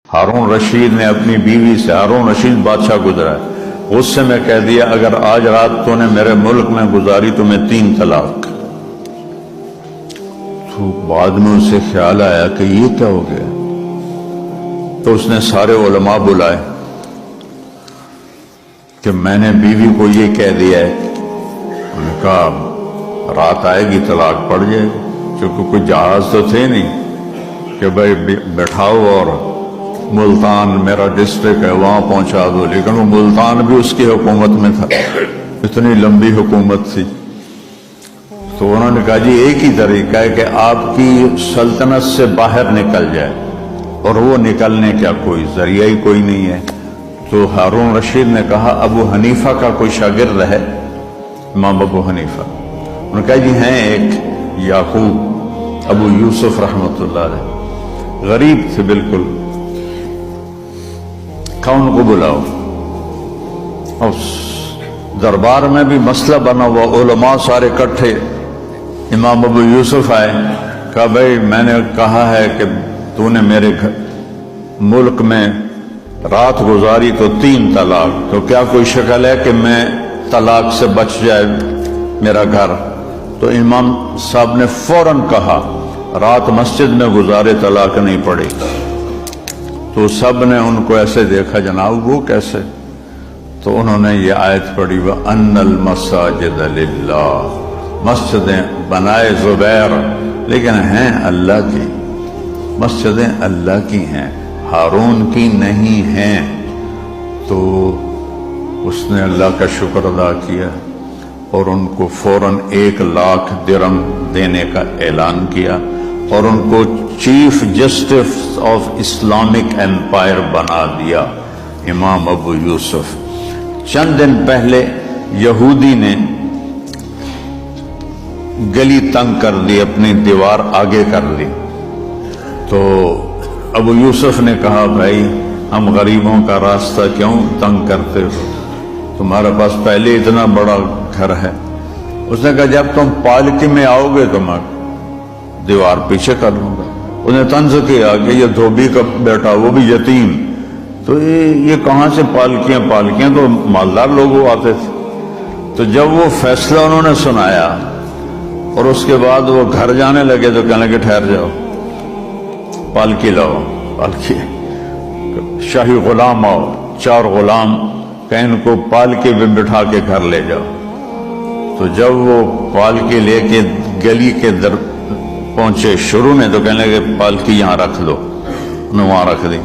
ہارون رشید نے اپنی بیوی سے، ہارون رشید بادشاہ گزرا ہے، غصے میں کہہ دیا اگر آج رات تو نے میرے ملک میں گزاری تو میں 3 طلاق۔ تو بعد میں اسے خیال آیا کہ یہ کیا ہو گیا، تو اس نے سارے علماء بلائے کہ میں نے بیوی کو یہ کہہ دیا ہے۔ انہوں نے کہا رات آئے گی طلاق پڑ جائے گی، کیونکہ کوئی جہاز تو تھے نہیں کہ بھائی بیٹھاؤ اور ملتان میرا ڈسٹرکٹ ہے وہاں پہنچا دو، لیکن وہ ملتان بھی اس کی حکومت میں تھا، اتنی لمبی حکومت تھی۔ تو انہوں نے کہا جی ایک ہی طریقہ ہے کہ آپ کی سلطنت سے باہر نکل جائے، اور وہ نکلنے کا کوئی ذریعہ ہی کوئی نہیں ہے۔ تو ہارون رشید نے کہا ابو حنیفہ کا کوئی شاگرد ہے، امام ابو حنیفہ؟ انہوں نے کہا جی ہیں ایک یعقوب ابو یوسف رحمۃ اللہ علیہ، غریب تھے بالکل، ان کو بلاؤ۔ اور دربار میں بھی مسئلہ بنا ہوا، علماء سارے اکٹھے، امام ابو یوسف آئے، کہا بھائی میں نے کہا ہے کہ تو نے میرے ملک میں رات گزاری تو 3 طلاق، تو کیا کوئی شکل ہے کہ میں طلاق سے بچ جائے میرا گھر؟ تو امام صاحب نے فوراً کہا رات مسجد میں گزارے طلاق نہیں پڑے۔ تو سب نے ان کو ایسے دیکھا، جناب وہ کیسے؟ تو انہوں نے یہ آیت پڑھی وَأَنَّ الْمَسَاجِدَ لِلَّهِ، مسجدیں بنائے زبیر لیکن ہیں اللہ کی، مسجدیں اللہ کی ہیں، ہارون کی نہیں ہیں۔ تو اس نے اللہ کا شکر ادا کیا اور ان کو فوراً 1,00,000 درہم دینے کا اعلان کیا، اور ان کو chief justice of Islamic empire بنا دیا امام ابو یوسف۔ چند دن پہلے یہودی نے گلی تنگ کر دی، اپنی دیوار آگے کر لی، تو ابو یوسف نے کہا بھائی ہم غریبوں کا راستہ کیوں تنگ کرتے ہو، تمہارے پاس پہلے اتنا بڑا گھر ہے۔ اس نے کہا جب تم پالکی میں آؤ گے تو میں دیوار پیچھے کر لوں گا۔ اس نے طنز کیا کہ یہ دھوبی کا بیٹا، وہ بھی یتیم، تو یہ کہاں سے پالکیاں؟ پالکیاں تو مالدار لوگ آتے تھے۔ تو جب وہ فیصلہ انہوں نے سنایا اور اس کے بعد وہ گھر جانے لگے تو کہنے لگے ٹھہر جاؤ، پالکی لاؤ، پالکی شاہی غلام آؤ، 4 غلام کہ ان کو پالکی میں بٹھا کے گھر لے جاؤ۔ تو جب وہ پالکی لے کے گلی کے در پہنچے شروع میں تو کہنے لگے پالکی یہاں رکھ دو، انہوں نے وہاں رکھ دی۔